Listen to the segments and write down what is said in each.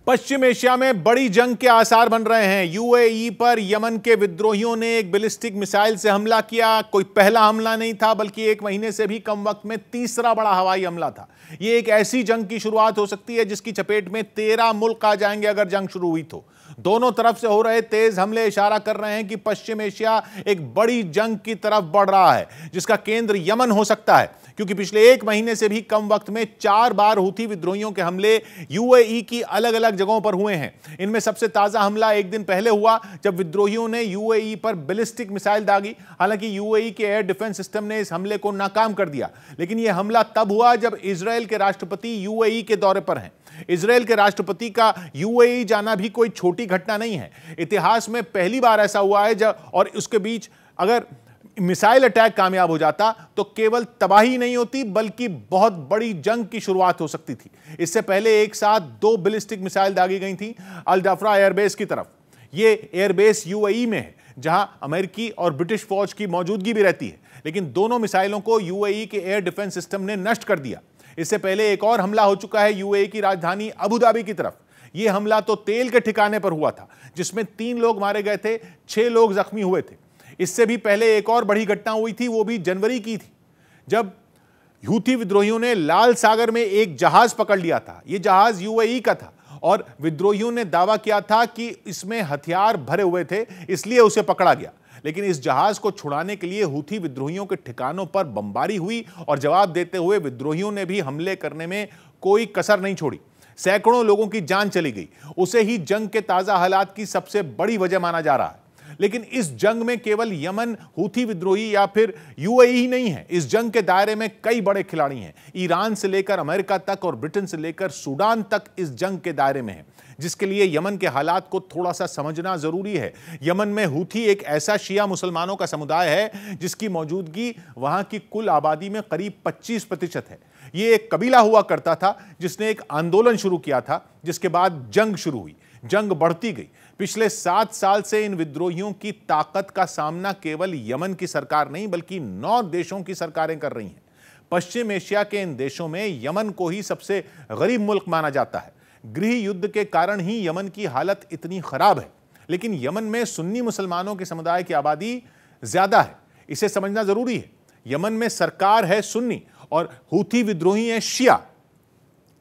पश्चिम Asia में बड़ी जंग के आसार बन रहे हैं। यूएई पर यमन के विद्रोहियों ने एक बैलिस्टिक मिसाइल से हमला किया। कोई पहला हमला नहीं था, बल्कि एक महीने से भी कम वक्त में तीसरा बड़ा हवाई हमला था। यह एक ऐसी जंग की शुरुआत हो सकती है जिसकी चपेट में 13 मुल्क आ जाएंगे अगर जंग शुरू हुई तो। दोनों तरफ से हो रहे तेज हमले इशारा कर रहे हैं कि पश्चिम एशिया एक बड़ी जंग की तरफ बढ़ रहा है, जिसका केंद्र यमन हो सकता है, क्योंकि पिछले एक महीने से भी कम वक्त में 4 बार हूथी विद्रोहियों के हमले यूएई की अलग अलग जगहों पर हुए हैं। इनमें सबसे ताजा हमला एक दिन पहले हुआ जब विद्रोहियों ने यूएई पर बैलिस्टिक मिसाइल दागी। हालांकि यूएई के एयर डिफेंस सिस्टम ने इस हमले को नाकाम कर दिया, लेकिन यह हमला तब हुआ जब इजरायल के राष्ट्रपति यूएई के दौरे पर हैं। इजरायल के राष्ट्रपति का यूएई जाना भी कोई छोटी घटना नहीं है। इतिहास में पहली बार ऐसा हुआ है और उसके बीच अगर मिसाइल अटैक कामयाब हो जाता तो केवल तबाही नहीं होती, बल्कि बहुत बड़ी जंग की शुरुआत हो सकती थी। इससे पहले एक साथ 2 बैलिस्टिक मिसाइल दागी गई थी अल जफरा एयरबेस की तरफ। यह एयरबेस यूएई में है, जहां अमेरिकी और ब्रिटिश फौज की मौजूदगी भी रहती है, लेकिन दोनों मिसाइलों को यूएई के एयर डिफेंस सिस्टम ने नष्ट कर दिया। इससे पहले एक और हमला हो चुका है यूएई की राजधानी अबू धाबी की तरफ। यह हमला तो तेल के ठिकाने पर हुआ था, जिसमें 3 लोग मारे गए थे, 6 लोग जख्मी हुए थे। इससे भी पहले एक और बड़ी घटना हुई थी, वो भी जनवरी की थी, जब हूथी विद्रोहियों ने लाल सागर में एक जहाज पकड़ लिया था। यह जहाज यूएई का था और विद्रोहियों ने दावा किया था कि इसमें हथियार भरे हुए थे, इसलिए उसे पकड़ा गया। लेकिन इस जहाज को छुड़ाने के लिए हूथी विद्रोहियों के ठिकानों पर बमबारी हुई और जवाब देते हुए विद्रोहियों ने भी हमले करने में कोई कसर नहीं छोड़ी। सैकड़ों लोगों की जान चली गई। उसे ही जंग के ताजा हालात की सबसे बड़ी वजह माना जा रहा है। लेकिन इस जंग में केवल यमन, हूथी विद्रोही या फिर यूएई ही नहीं है। इस जंग के दायरे में कई बड़े खिलाड़ी हैं। ईरान से लेकर अमेरिका तक और ब्रिटेन से लेकर सूडान तक इस जंग के दायरे में है, जिसके लिए यमन के हालात को थोड़ा सा समझना जरूरी है। यमन में हूथी एक ऐसा शिया मुसलमानों का समुदाय है जिसकी मौजूदगी वहां की कुल आबादी में करीब 25% है। यह एक कबीला हुआ करता था जिसने एक आंदोलन शुरू किया था, जिसके बाद जंग शुरू हुई। जंग बढ़ती गई। पिछले 7 साल से इन विद्रोहियों की ताकत का सामना केवल यमन की सरकार नहीं, बल्कि 9 देशों की सरकारें कर रही हैं। पश्चिम एशिया के इन देशों में यमन को ही सबसे गरीब मुल्क माना जाता है। गृह युद्ध के कारण ही यमन की हालत इतनी खराब है। लेकिन यमन में सुन्नी मुसलमानों के समुदाय की आबादी ज्यादा है, इसे समझना जरूरी है। यमन में सरकार है सुन्नी और हूथी विद्रोही है शिया।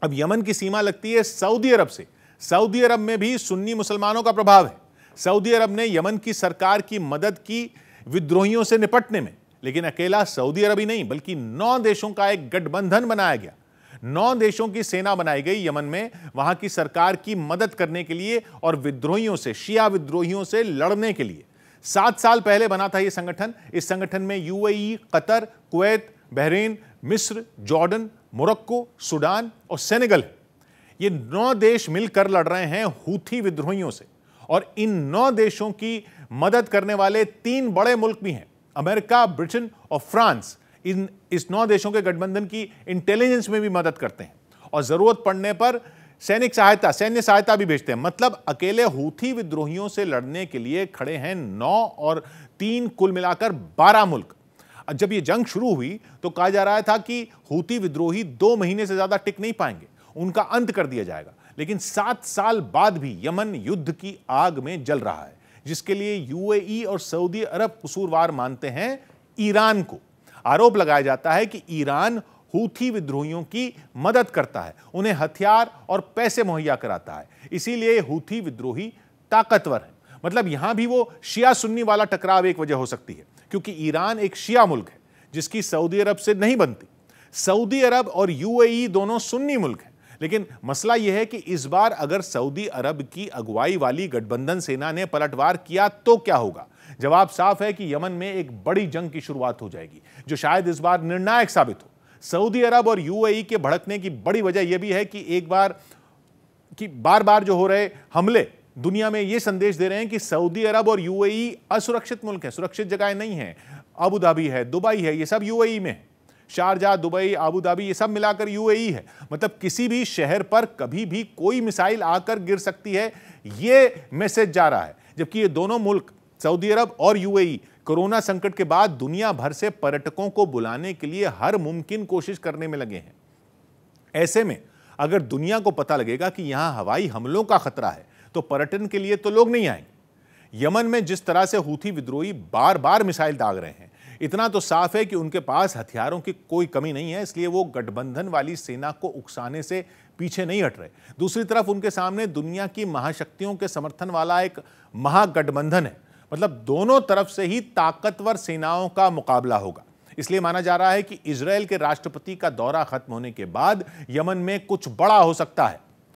अब यमन की सीमा लगती है सऊदी अरब से। सऊदी अरब में भी सुन्नी मुसलमानों का प्रभाव है। सऊदी अरब ने यमन की सरकार की मदद की विद्रोहियों से निपटने में, लेकिन अकेला सऊदी अरब ही नहीं, बल्कि 9 देशों का एक गठबंधन बनाया गया। 9 देशों की सेना बनाई गई यमन में, वहां की सरकार की मदद करने के लिए और विद्रोहियों से, शिया विद्रोहियों से लड़ने के लिए। 7 साल पहले बना था यह संगठन। इस संगठन में यूएई, कतर, कुवैत, बहरीन, मिस्र, जॉर्डन, मोरक्को, सूडान और सेनेगल। ये 9 देश मिलकर लड़ रहे हैं हूथी विद्रोहियों से, और इन 9 देशों की मदद करने वाले 3 बड़े मुल्क भी हैं, अमेरिका, ब्रिटेन और फ्रांस। इस 9 देशों के गठबंधन की इंटेलिजेंस में भी मदद करते हैं और जरूरत पड़ने पर सैन्य सहायता भी भेजते हैं। मतलब अकेले हूथी विद्रोहियों से लड़ने के लिए खड़े हैं 9 और 3 कुल मिलाकर 12 मुल्क। जब यह जंग शुरू हुई तो कहा जा रहा था कि हूथी विद्रोही 2 महीने से ज्यादा टिक नहीं पाएंगे, उनका अंत कर दिया जाएगा। लेकिन 7 साल बाद भी यमन युद्ध की आग में जल रहा है, जिसके लिए यूएई और सऊदी अरब कसूरवार मानते हैं ईरान को। आरोप लगाया जाता है कि ईरान हूथी विद्रोहियों की मदद करता है, उन्हें हथियार और पैसे मुहैया कराता है, इसीलिए हूथी विद्रोही ताकतवर है। मतलब यहां भी वो शिया सुन्नी वाला टकराव एक वजह हो सकती है, क्योंकि ईरान एक शिया मुल्क है जिसकी सऊदी अरब से नहीं बनती। सऊदी अरब और यूएई दोनों सुन्नी मुल्क हैं। लेकिन मसला यह है कि इस बार अगर सऊदी अरब की अगुवाई वाली गठबंधन सेना ने पलटवार किया तो क्या होगा? जवाब साफ है कि यमन में एक बड़ी जंग की शुरुआत हो जाएगी, जो शायद इस बार निर्णायक साबित हो। सऊदी अरब और यूएई के भड़कने की बड़ी वजह यह भी है कि बार बार जो हो रहे हमले दुनिया में यह संदेश दे रहे हैं कि सऊदी अरब और यूएई असुरक्षित मुल्क है, सुरक्षित जगह नहीं है। अबू धाबी है, दुबई है, ये सब यूएई में है। शारजा, दुबई, अबू धाबी, ये सब मिलाकर यूएई है। मतलब किसी भी शहर पर कभी भी कोई मिसाइल आकर गिर सकती है, ये मैसेज जा रहा है। जबकि ये दोनों मुल्क, सऊदी अरब और यूएई, कोरोना संकट के बाद दुनिया भर से पर्यटकों को बुलाने के लिए हर मुमकिन कोशिश करने में लगे हैं। ऐसे में अगर दुनिया को पता लगेगा कि यहां हवाई हमलों का खतरा है तो पर्यटन के लिए तो लोग नहीं आएंगे। यमन में जिस तरह से हूथी विद्रोही बार बार मिसाइल दाग रहे हैं, इतना तो साफ है कि उनके पास हथियारों की कोई कमी नहीं है, इसलिए वो गठबंधन वाली सेना को उकसाने से पीछे नहीं हट रहे। दूसरी तरफ उनके सामने दुनिया की महाशक्तियों के समर्थन वाला एक महागठबंधन है, मतलब दोनों तरफ से ही ताकतवर सेनाओं का मुकाबला होगा। इसलिए माना जा रहा है कि इजरायल के राष्ट्रपति का दौरा खत्म होने के बाद यमन में कुछ बड़ा हो सकता है।